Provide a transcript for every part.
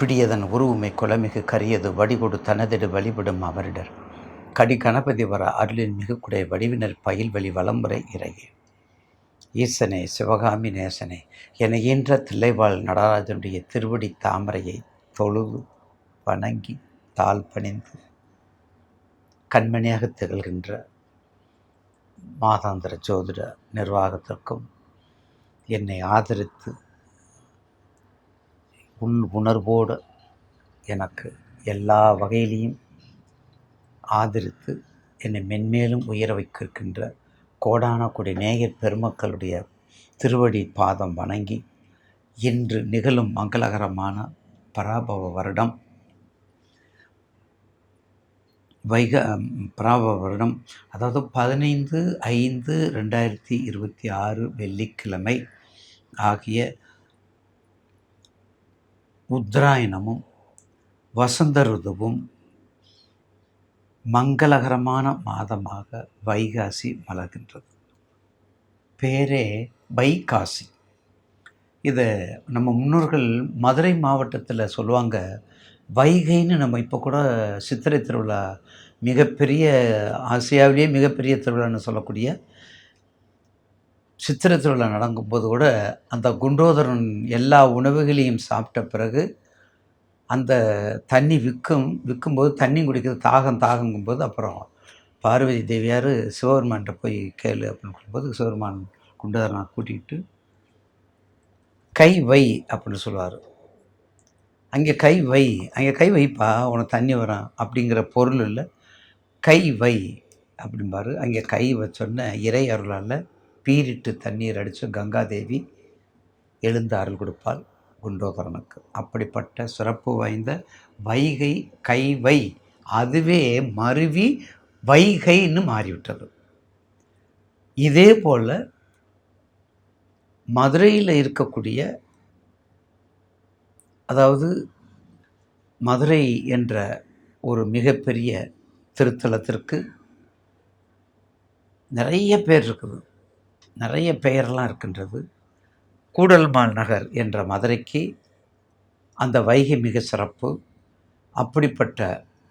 பிடியதன் உருவுமை குலமிகு கரியது வடிகொடு தனதிடு வழிபடும் அவரிடர் கடி கணபதி வர அருளின் மிகுக்குடைய வடிவினர் பயில் வழி வளமுறை இறையே. ஈசனே சிவகாமி நேசனே என ஈன்ற தில்லைவாழ் நடராஜனுடைய திருவடி தாமரையை தொழுது வணங்கி தாழ் பணிந்து கண்மணியாக திகழ்கின்ற மாதாந்திர ஜோதிட நிர்வாகத்திற்கும் என்னை ஆதரித்து உணர்வோடு எனக்கு எல்லா வகையிலையும் ஆதரித்து என்னை மென்மேலும் உயர வைக்கின்ற கோடான கொடி நேயர் பெருமக்களுடைய திருவடி பாதம் வணங்கி இன்று நிகழும் மங்களகரமான பராபவ வருடம் பராபவ வருடம், அதாவது 15/5/2026 வெள்ளிக்கிழமை ஆகிய உத்தராயணமும் வசந்த ருதுவும் மங்களகரமான மாதமாக வைகாசி மலர்கின்றது. பேரே வைகாசி. இதை நம்ம முன்னோர்கள் மதுரை மாவட்டத்தில் சொல்லுவாங்க வைகைன்னு. நம்ம இப்போ கூட சித்திரை திருவிழா, மிகப்பெரிய ஆசியாவிலேயே மிகப்பெரிய திருவிழான்னு சொல்லக்கூடிய சித்திரை திருவிழா நடக்கும்போது கூட அந்த குண்டோதரன் எல்லா உணவுகளையும் சாப்பிட்ட பிறகு அந்த தண்ணி விற்கும்போது தண்ணி குடிக்கிறது தாகங்கும்போது அப்புறம் பார்வதி தேவியார் சிவபெருமான்கிட்ட போய் கேளு அப்படின்னு சொல்லும்போது சிவபெருமான் குண்டோதரனை கூட்டிகிட்டு கை வை அப்படின்னு சொல்லுவார். அங்கே கை வைப்பா உனக்கு தண்ணி வரும் அப்படிங்கிற பொருள் இல்லை, கை வை அப்படிம்பார். அங்கே கை வச்சோன்னே இறை அருளால் பீரிட்டு தண்ணீர் அடித்து கங்காதேவி எழுந்து அருள் கொடுப்பாள் குண்டோதரனுக்கு. அப்படிப்பட்ட சிறப்பு வாய்ந்த வைகை கைவை அதுவே மருவி வைகைன்னு மாறிவிட்டது. இதே போல் மதுரையில் இருக்கக்கூடிய, அதாவது மதுரை என்ற ஒரு மிகப்பெரிய திருத்தலத்திற்கு நிறைய பேர் இருக்குது, நிறைய பெயரெல்லாம் இருக்கின்றது. கூடல்மால் நகர் என்ற மதுரைக்கு அந்த வைகை மிக சிறப்பு. அப்படிப்பட்ட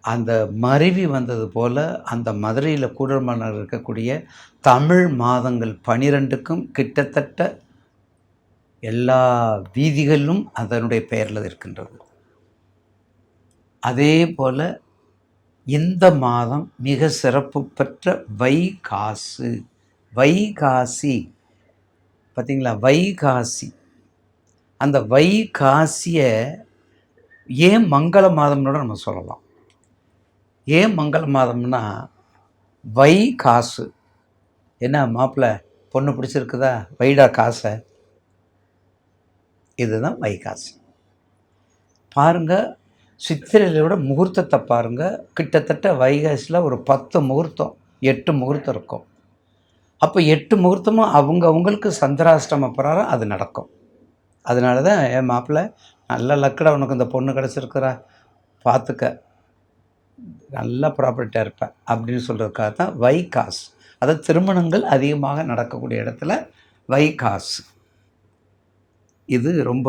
அந்த மருவி வந்தது போல் அந்த மதுரையில் கூடல்மால் நகர் இருக்கக்கூடிய தமிழ் மாதங்கள் 12க்கும் கிட்டத்தட்ட எல்லா வீதிகளிலும் அதனுடைய பெயரில் இருக்கின்றது. அதே போல் இந்த மாதம் மிக சிறப்பு பெற்ற வைகாசி பார்த்திங்களா, வைகாசி. அந்த வைகாசியை ஏன் மங்கள மாதம்னோட நம்ம சொல்லலாம். ஏன் மங்கள மாதம்னா காசு. என்ன மாப்பிள்ளை பொண்ணு பிடிச்சிருக்குதா, வைடா காசை. இதுதான் வைகாசி. பாருங்கள், சித்திரையோட முகூர்த்தத்தை பாருங்கள். கிட்டத்தட்ட வைகாசியில் ஒரு 10 முகூர்த்தம் 8 முகூர்த்தம் இருக்கும். அப்போ 8 முகூர்த்தமும் அவங்களுக்கு சந்திராஷ்டம பிரகாரம் அது நடக்கும். அதனால தான் என் மாப்பிள்ளை நல்ல லக்கடா உனக்கு இந்த பொண்ணு கிடச்சிருக்கிறா, பார்த்துக்க, நல்ல ப்ராப்பர்ட்டியாக இருப்பேன் அப்படின்னு சொல்கிறதுக்காக தான் வைகாசு. அதாவது திருமணங்கள் அதிகமாக நடக்கக்கூடிய இடத்துல வைகாசு. இது ரொம்ப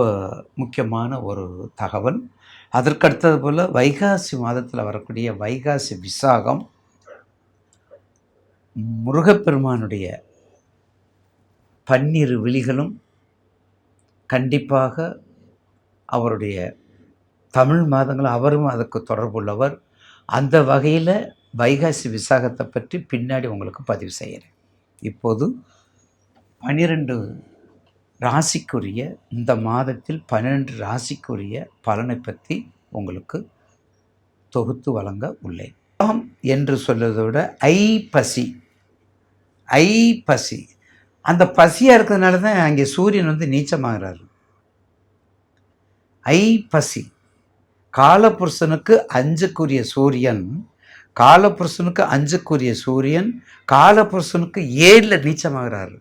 முக்கியமான ஒரு தகவல். அதற்கடுத்தது போல் வைகாசி மாதத்தில் வரக்கூடிய வைகாசி விசாகம் முருகப்பெருமானுடைய 12 விழிகளும் கண்டிப்பாக அவருடைய தமிழ் மாதங்கள் அவரும் அதுக்கு தொடர்புள்ளவர். அந்த வகையில் வைகாசி விசாகத்தை பற்றி பின்னாடி உங்களுக்கு பதிவு செய்கிறேன். இப்போது 12 ராசிக்குரிய இந்த மாதத்தில் 12 ராசிக்குரிய பலனை பற்றி உங்களுக்கு தொகுத்து வழங்க உள்ளேன். என்று சொல்வதை விட ஐப்பசி அந்த பசியாக இருக்கிறதுனால தான் அங்கே சூரியன் நீச்சமாகிறாரு. ஐப்பசி காலபுருஷனுக்கு 5க்குரிய சூரியன், காலபுருஷனுக்கு 5க்குரிய சூரியன் காலபுருஷனுக்கு 7ல் நீச்சமாகிறாரு.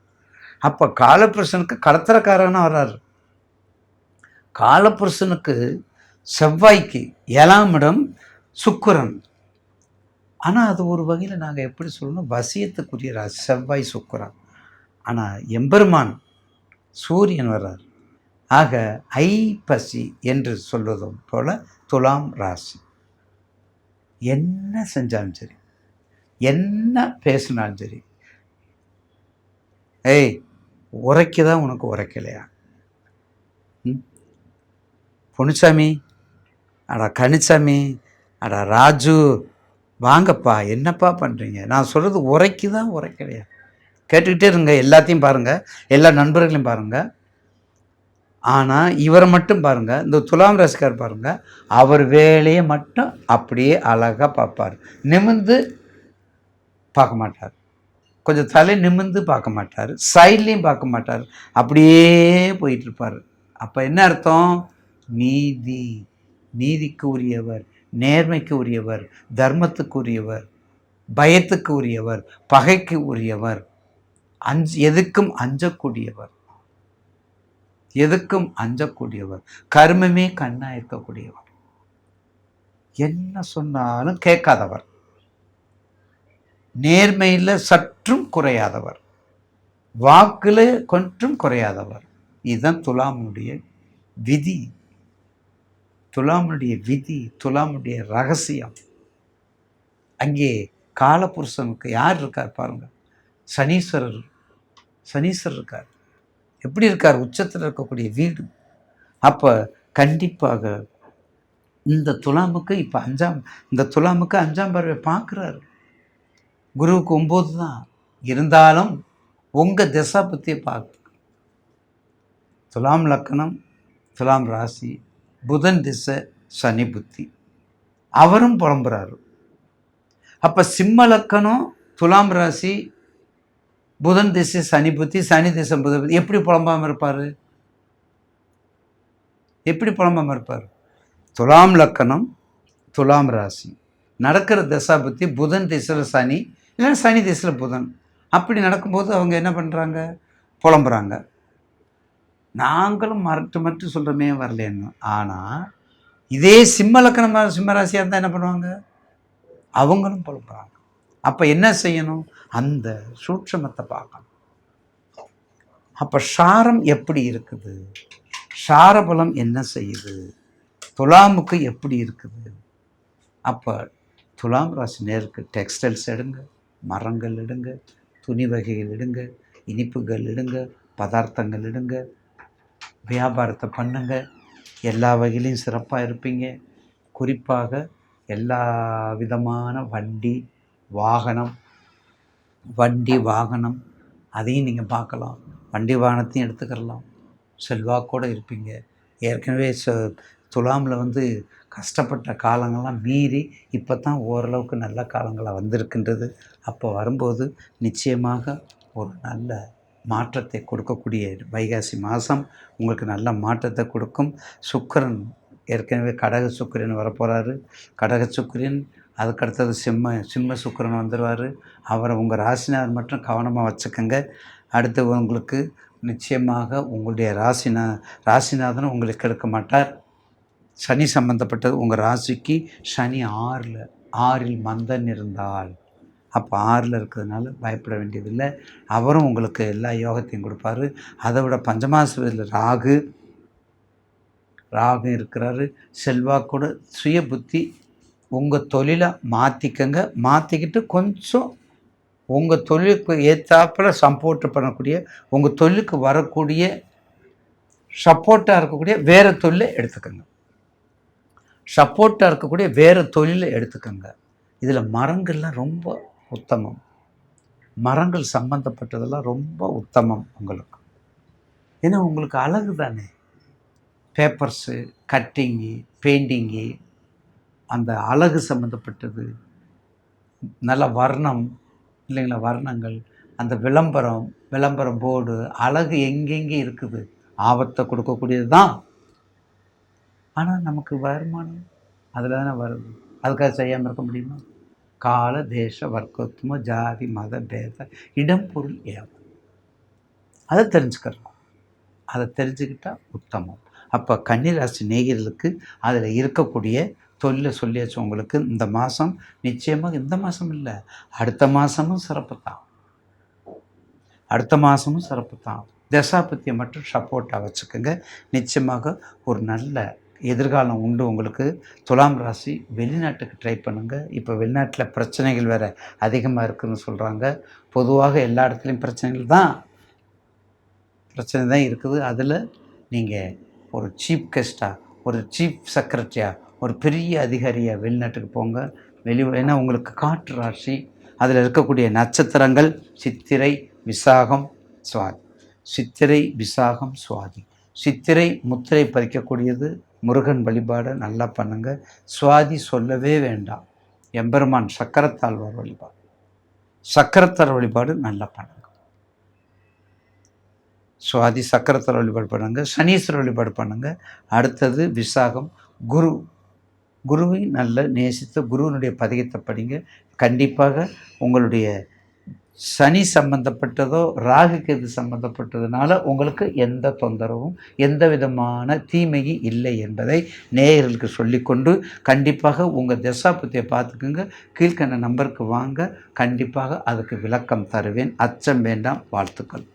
அப்போ காலபுருஷனுக்கு கடத்தரக்காரனாக வர்றாரு. காலபுருஷனுக்கு செவ்வாய்க்கு 7ஆம் இடம் சுக்கிரன். ஆனால் அது ஒரு வகையில் நாங்கள் எப்படி சொல்லணும், வசியத்துக்குரிய செவ்வாய் சுக்கிரன். ஆனால் எம்பெருமான் சூரியன் வர்றார். ஆக ஐப்பசி என்று சொல்வதும் போல துலாம் ராசி என்ன செஞ்சாலும் சரி, என்ன பேசினாலும் சரி, ஏய் உரைக்குதா உனக்கு உரைக்கலையா? பொன்னுச்சாமி, அடா கனிச்சாமி, அடா ராஜு, வாங்கப்பா, என்னப்பா பண்ணுறீங்க? நான் சொல்கிறது உரைக்குதா உரைக்கலையா? கேட்டுக்கிட்டே இருங்க, எல்லாத்தையும் பாருங்கள், எல்லா நண்பர்களையும் பாருங்கள். ஆனால் இவரை மட்டும் பாருங்கள், இந்த துலாம் ராசிக்கார் பாருங்கள், அவர் வேலையை மட்டும் அப்படியே அழகாக பார்ப்பார். நிமிர்ந்து பார்க்க மாட்டார், கொஞ்சம் தலை நிமிர்ந்து பார்க்க மாட்டார், சைட்லேயும் பார்க்க மாட்டார், அப்படியே போயிட்டுருப்பார். அப்போ என்ன அர்த்தம்? நீதிக்கு உரியவர், நேர்மைக்கு உரியவர், தர்மத்துக்கு உரியவர், பயத்துக்கு உரியவர், பகைக்கு உரியவர், எதுக்கும் அஞ்சக்கூடியவர், எதுக்கும் அஞ்சக்கூடியவர், கர்மமே கண்ணா இருக்கக்கூடியவர், என்ன சொன்னாலும் கேட்காதவர், நேர்மையில் சற்றும் குறையாதவர், வாக்கில் கொஞ்சம் குறையாதவர். இதுதான் துலாமுடைய விதி, துலாமுடைய விதி, துலாமுடைய ரகசியம். அங்கே காலபுருஷனுக்கு யார் இருக்கார் பாருங்க, சனீஸ்வரர் இருக்கார். எப்படி இருக்கார்? உச்சத்தில் இருக்கக்கூடிய வீடு. அப்போ கண்டிப்பாக இந்த துலாமுக்கு இப்போ இந்த துலாமுக்கு 5ஆம் பார்வை பார்க்குறாரு. குருவுக்கு 9 தான் இருந்தாலும் உங்கள் திசா புத்தியை பார்க்க. துலாம் லக்கணம், துலாம் ராசி, புதன் திசை, சனி புத்தி, அவரும் புலம்புறாரு. அப்போ சிம்ம லக்கணம், துலாம் ராசி, புதன் திசை சனி புத்தி, சனி திசை புதன் புத்தி, எப்படி புலம்பாமல் இருப்பார்? எப்படி புலம்பாமல் இருப்பார்? துலாம் லக்கணம், துலாம் ராசி, நடக்கிற தசா புத்தி புதன் திசையில் சனி, இல்லைன்னா சனி திசையில் புதன். அப்படி நடக்கும்போது அவங்க என்ன பண்ணுறாங்க? புலம்புறாங்க. நாங்களும் மற்ற சொல்கிறோமே வரலேன்னு. ஆனால் இதே சிம்ம லக்கணம் சிம்ம ராசியாக இருந்தால் என்ன பண்ணுவாங்க? அவங்களும் புலம்புறாங்க. அப்போ என்ன செய்யணும்? அந்த சூட்சமத்தை பார்க்கணும். அப்போ சாரம் எப்படி இருக்குது, சாரபலம் என்ன செய்யுது, துலாமுக்கு எப்படி இருக்குது? அப்போ துலாம் ராசி நேருக்கு டெக்ஸ்டைல்ஸ் எடுங்க, மரங்கள் எடுங்க, துணி வகைகள் எடுங்க, இனிப்புகள் எடுங்க, பதார்த்தங்கள் எடுங்க, வியாபாரத்தை பண்ணுங்க, எல்லா வகையிலையும் சிறப்பாக இருப்பீங்க. குறிப்பாக எல்லா விதமான வண்டி வாகனம் அதையும் நீங்கள் பார்க்கலாம். வண்டி வாகனத்தையும் எடுத்துக்கிறலாம், செல்வாக்கோடு இருப்பீங்க. ஏற்கனவே துலாமில் கஷ்டப்பட்ட காலங்கள்லாம் மீறி இப்போ தான் ஓரளவுக்கு நல்ல காலங்களாக வந்திருக்கின்றது. அப்போ வரும்போது நிச்சயமாக ஒரு நல்ல மாற்றத்தை கொடுக்கக்கூடிய வைகாசி மாதம் உங்களுக்கு நல்ல மாற்றத்தை கொடுக்கும். சுக்கிரன் ஏற்கனவே கடக சுக்கிரன் வரப்போகிறாரு. கடக சுக்கிரன், அதுக்கடுத்தது சிம்ம சுக்கிரன் வந்துடுவார். அவரை உங்கள் ராசினார் மட்டும் கவனமாக வச்சுக்கோங்க. அடுத்து உங்களுக்கு நிச்சயமாக உங்களுடைய ராசிநாதன் உங்களுக்கு எடுக்க மாட்டார். சனி சம்பந்தப்பட்டது உங்கள் ராசிக்கு. சனி 6ல் மந்தன் இருந்தால், அப்போ 6ல் இருக்கிறதுனால பயப்பட வேண்டியதில்லை. அவரும் உங்களுக்கு எல்லா யோகத்தையும் கொடுப்பார். அதை விட பஞ்சமாசத்தில் ராகு இருக்கிறாரு. செல்வாக்கூட சுய புத்தி. உங்கள் தொழிலை மாற்றிக்கிட்டு கொஞ்சம் உங்கள் தொழிலுக்கு ஏற்றாப்பில் சப்போர்ட் பண்ணக்கூடிய, உங்கள் தொழிலுக்கு வரக்கூடிய சப்போர்ட்டாக இருக்கக்கூடிய வேறு தொழிலை எடுத்துக்கோங்க. இதில் மரங்கள்லாம் ரொம்ப உத்தமம். மரங்கள் சம்பந்தப்பட்டதெல்லாம் ரொம்ப உத்தமம் உங்களுக்கு. ஏன்னா உங்களுக்கு அழகு தானே, பேப்பர்ஸு, கட்டிங்கு, பெயிண்டிங்கு, அந்த அழகு சம்மந்தப்பட்டது, நல்ல வர்ணம் இல்லைங்களா, வர்ணங்கள், அந்த விளம்பரம் போர்டு, அழகு எங்கெங்கே இருக்குது, ஆபத்தை கொடுக்கக்கூடியது தான். ஆனால் நமக்கு வருமானம் அதில் தானே வருது. அதுக்காக செய்யாமல் இருக்க முடியுமா? கால தேச வர்க்கத்துவ ஜாதி மத பேத இடம் பொருள் ஏவம், அதை தெரிஞ்சுக்கிறோம். அதை தெரிஞ்சுக்கிட்டால் உத்தமம். அப்போ கன்னிராசி நேயர்களுக்கு அதில் இருக்கக்கூடிய தொழிலை சொல்லியாச்சு உங்களுக்கு. இந்த மாதம் நிச்சயமாக, இந்த மாதம் இல்லை, அடுத்த மாதமும் சிறப்பு தான். தசாபுத்தியை மட்டும் சப்போர்ட்டாக வச்சுக்கோங்க. நிச்சயமாக ஒரு நல்ல எதிர்காலம் உண்டு உங்களுக்கு. துலாம் ராசி வெளிநாட்டுக்கு ட்ரை பண்ணுங்கள். இப்போ வெளிநாட்டில் பிரச்சனைகள் வேறு அதிகமாக இருக்குதுன்னு சொல்கிறாங்க. பொதுவாக எல்லா இடத்துலையும் பிரச்சனை தான் இருக்குது. அதில் நீங்கள் ஒரு சீஃப் கெஸ்ட்டாக, ஒரு சீஃப் செக்ரட்டரியாக, ஒரு பெரிய அதிகாரியாக வெளிநாட்டுக்கு போங்க. ஏன்னா உங்களுக்கு காற்று ராசி, அதில் இருக்கக்கூடிய நட்சத்திரங்கள் சித்திரை, விசாகம், சுவாதி. சித்திரை, விசாகம், சுவாதி. சித்திரை முத்திரை பறிக்கக்கூடியது. முருகன் வழிபாடு நல்லா பண்ணுங்கள். சுவாதி சொல்லவே வேண்டாம். எம்பெருமான் சக்கரத்தாழ்வார் வழிபாடு, சக்கரத்தார் வழிபாடு நல்லா பண்ணுங்க. சுவாதி சக்கரத்தார் வழிபாடு பண்ணுங்க. சனீஸ்வரர் வழிபாடு பண்ணுங்க. அடுத்தது விசாகம், குருவை நல்ல நேசித்து குருவினுடைய பதிகத்தை படிங்க. கண்டிப்பாக உங்களுடைய சனி சம்பந்தப்பட்டதோ ராகு கேது சம்பந்தப்பட்டதுனால உங்களுக்கு எந்த தொந்தரவும் எந்த விதமான தீமையும் இல்லை என்பதை நேயர்களுக்கு சொல்லிக்கொண்டு, கண்டிப்பாக உங்கள் தசாபுத்தியை பார்த்துக்குங்க. கீழ்க்கண்ட நம்பருக்கு வாங்க, கண்டிப்பாக அதுக்கு விளக்கம் தருவேன். அச்சம் வேண்டாம். வாழ்த்துக்கள்.